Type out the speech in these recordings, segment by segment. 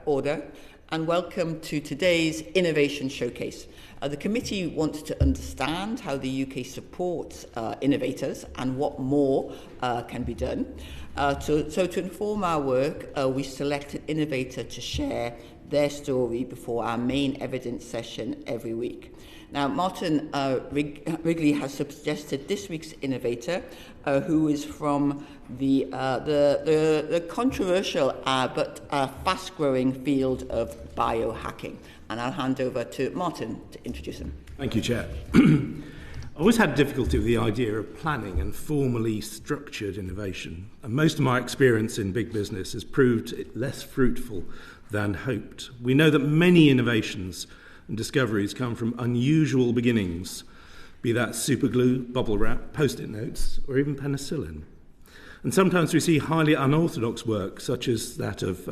Order and welcome to today's Innovation Showcase. The committee wants to understand how the UK supports innovators and what more can be done. So to inform our work, we selected an innovator to share their story before our main evidence session every week. Now, Martin Wrigley has suggested this week's innovator, who is from the controversial but fast-growing field of biohacking. And I'll hand over to Martin to introduce him. Thank you, Chair. I always had difficulty with the idea of planning and formally structured innovation. And most of my experience in big business has proved less fruitful than hoped. We know that many innovations and discoveries come from unusual beginnings, be that superglue, bubble wrap, post-it notes, or even penicillin. And sometimes we see highly unorthodox work, such as that of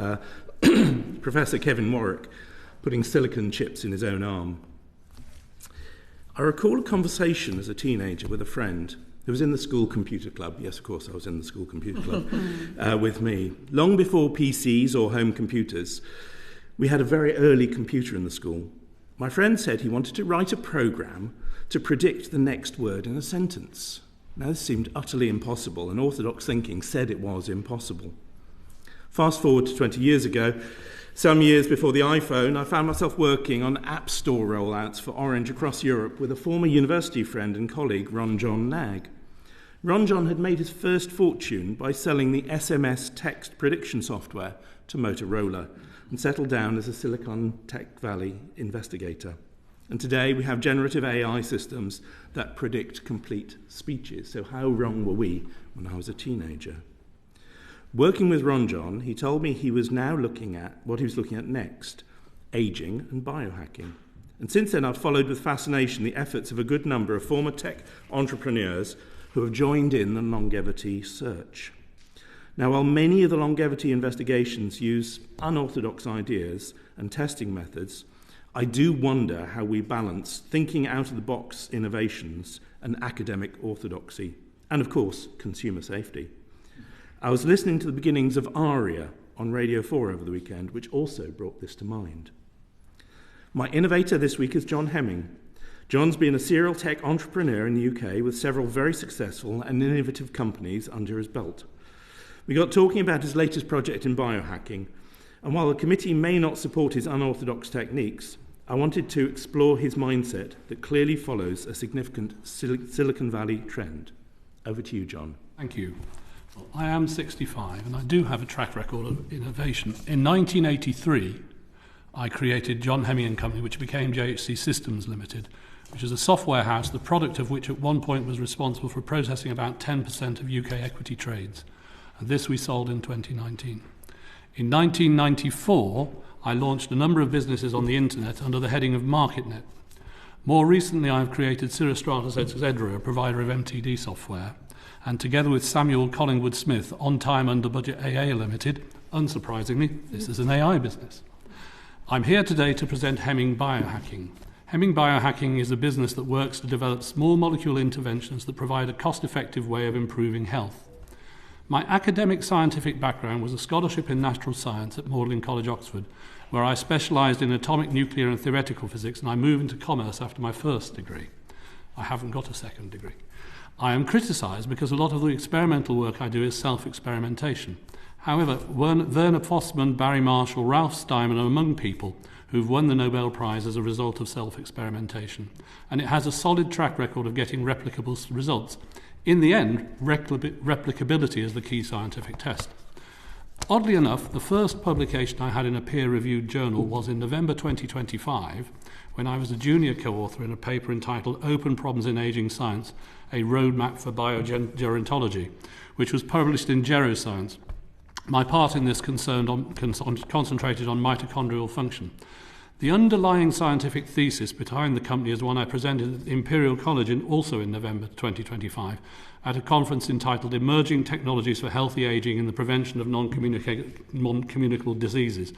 Professor Kevin Warwick, putting silicon chips in his own arm. I recall a conversation as a teenager with a friend who was in the school computer club. Yes, of course, I was in the school computer club with me. Long before PCs or home computers, we had a very early computer in the school. My friend said he wanted to write a program to predict the next word in a sentence. Now, this seemed utterly impossible, and orthodox thinking said it was impossible. Fast forward to 20 years ago, some years before the iPhone, I found myself working on App Store rollouts for Orange across Europe with a former university friend and colleague, Ron John Nag. Ron John had made his first fortune by selling the SMS text prediction software to Motorola and settled down as a Silicon Tech Valley investigator. And today we have generative AI systems that predict complete speeches. So how wrong were we when I was a teenager? Working with Ron John, he told me he was now looking at what he was looking at next, aging and biohacking. And since then I've followed with fascination the efforts of a good number of former tech entrepreneurs who have joined in the longevity search. Now, while many of the longevity investigations use unorthodox ideas and testing methods, I do wonder how we balance thinking out-of-the-box innovations and academic orthodoxy, and of course, consumer safety. I was listening to the beginnings of ARIA on Radio 4 over the weekend, which also brought this to mind. My innovator this week is John Hemming. John's been a serial tech entrepreneur in the UK with several very successful and innovative companies under his belt. We got talking about his latest project in biohacking, and while the committee may not support his unorthodox techniques, I wanted to explore his mindset that clearly follows a significant Silicon Valley trend. Over to you, John. Thank you. Well, I am 65 and I do have a track record of innovation. In 1983, I created John Hemming & Company, which became JHC Systems Limited, which is a software house, the product of which at one point was responsible for processing about 10% of UK equity trades. And this we sold in 2019. In 1994, I launched a number of businesses on the internet under the heading of MarketNet. More recently, I've created Cirrostratus Etc., a provider of MTD software, and together with Samuel Collingwood Smith, On Time Under Budget AA Limited, unsurprisingly, this is an AI business. I'm here today to present Hemming Biohacking. Hemming Biohacking is a business that works to develop small molecule interventions that provide a cost-effective way of improving health. My academic scientific background was a scholarship in natural science at Magdalen College, Oxford, where I specialised in atomic, nuclear and theoretical physics, and I moved into commerce after my first degree. I haven't got a second degree. I am criticised because a lot of the experimental work I do is self-experimentation. However, Werner Postman, Barry Marshall, Ralph Steinman are among people who've won the Nobel Prize as a result of self-experimentation, and it has a solid track record of getting replicable results. In the end, replicability is the key scientific test. Oddly enough, the first publication I had in a peer-reviewed journal was in November 2025, when I was a junior co-author in a paper entitled Open Problems in Aging Science, a Roadmap for Biogerontology, which was published in Geroscience. My part in this concentrated on mitochondrial function. The underlying scientific thesis behind the company is one I presented at Imperial College also in November 2025 at a conference entitled Emerging Technologies for Healthy Aging and the Prevention of Non-Communicable Diseases.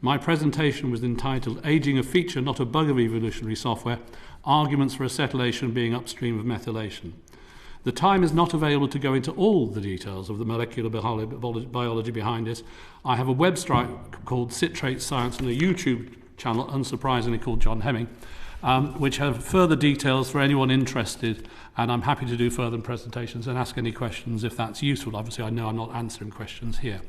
My presentation was entitled Aging a Feature, Not a Bug of Evolutionary Software, Arguments for Acetylation Being Upstream of Methylation. The time is not available to go into all the details of the molecular biology behind it. I have a website called Citrate Science and a YouTube channel, unsurprisingly, called John Hemming, which have further details for anyone interested, and I'm happy to do further presentations and ask any questions if that's useful. Obviously, I know I'm not answering questions here.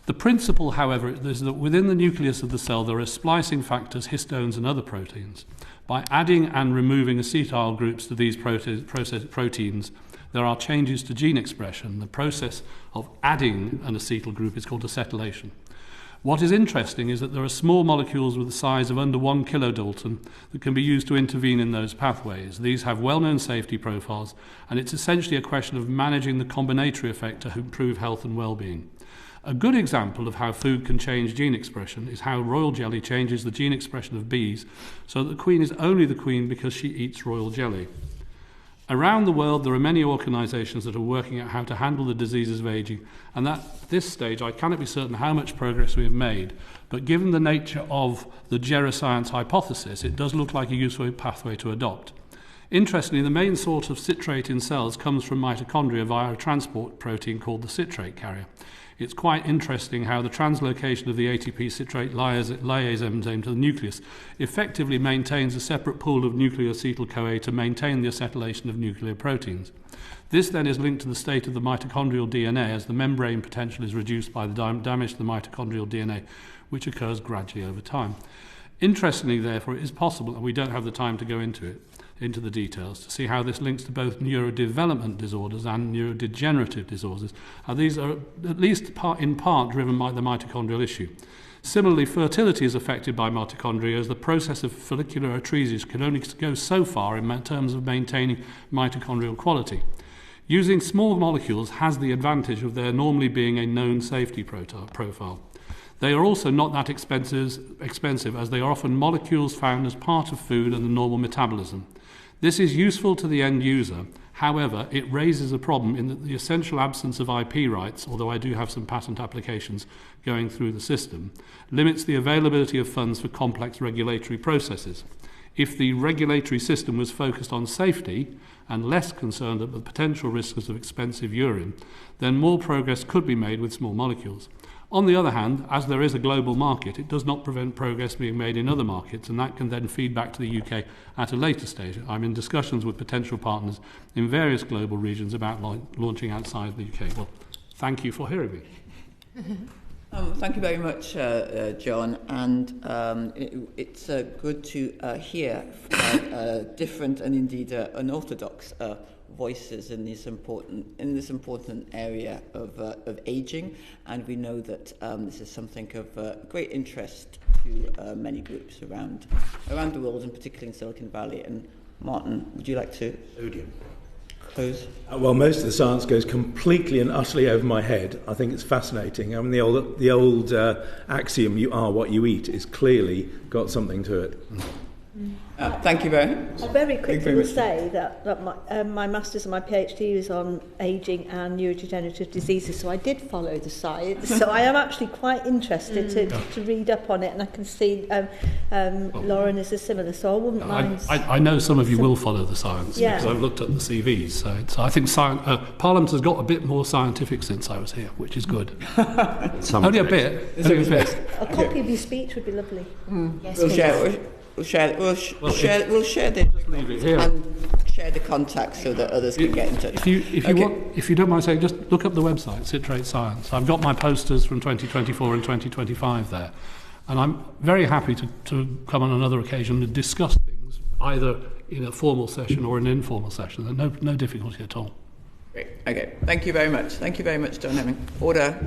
The principle, however, is that within the nucleus of the cell there are splicing factors, histones and other proteins. By adding and removing acetyl groups to these proteins, there are changes to gene expression. The process of adding an acetyl group is called acetylation. What is interesting is that there are small molecules with the size of under 1 kilodalton that can be used to intervene in those pathways. These have well-known safety profiles, and it's essentially a question of managing the combinatory effect to improve health and well-being. A good example of how food can change gene expression is how royal jelly changes the gene expression of bees so that the queen is only the queen because she eats royal jelly. Around the world, there are many organisations that are working out how to handle the diseases of ageing, and at this stage I cannot be certain how much progress we have made, but given the nature of the geroscience hypothesis, it does look like a useful pathway to adopt. Interestingly, the main source of citrate in cells comes from mitochondria via a transport protein called the citrate carrier. It's quite interesting how the translocation of the ATP citrate lyase enzyme to the nucleus effectively maintains a separate pool of nucleoacetyl-CoA to maintain the acetylation of nuclear proteins. This then is linked to the state of the mitochondrial DNA as the membrane potential is reduced by the damage to the mitochondrial DNA, which occurs gradually over time. Interestingly, therefore, it is possible, and we don't have the time to go into the details, to see how this links to both neurodevelopment disorders and neurodegenerative disorders. And these are at least in part driven by the mitochondrial issue. Similarly, fertility is affected by mitochondria, as the process of follicular atresia can only go so far in terms of maintaining mitochondrial quality. Using small molecules has the advantage of there normally being a known safety profile. They are also not that expensive, as they are often molecules found as part of food and the normal metabolism. This is useful to the end user. However, it raises a problem in that the essential absence of IP rights, although I do have some patent applications going through the system, limits the availability of funds for complex regulatory processes. If the regulatory system was focused on safety and less concerned at the potential risks of expensive urine, then more progress could be made with small molecules. On the other hand, as there is a global market, it does not prevent progress being made in other markets, and that can then feed back to the UK at a later stage. I'm in discussions with potential partners in various global regions about launching outside the UK. Well, thank you for hearing me. Thank you very much, John, and it's good to hear different and indeed unorthodox voices in this important area of ageing, and we know that this is something of great interest to many groups around the world, and particularly in Silicon Valley. And Martin, would you like to close? Well, most of the science goes completely and utterly over my head. I think it's fascinating. I mean, the old axiom, you are what you eat, is clearly got something to it. Thank you very much. I very quickly will say that my master's and my PhD was on ageing and neurodegenerative diseases, so I did follow the science. So I am actually quite interested to read up on it, and I can see Lauren is similar, so I wouldn't mind. I know some of you will follow the science, because I've looked at the CVs. So I think Parliament has got a bit more scientific since I was here, which is good. Only a bit. A copy of your speech would be lovely. Yes, we'll share the and share the contacts so that others can get in touch. If you don't mind saying, just look up the website, Citrate Science. I've got my posters from 2024 and 2025 there, and I'm very happy to come on another occasion and discuss things, either in a formal session or an informal session. There's no difficulty at all. Great. Okay. Thank you very much. Thank you very much, John Hemming. Order.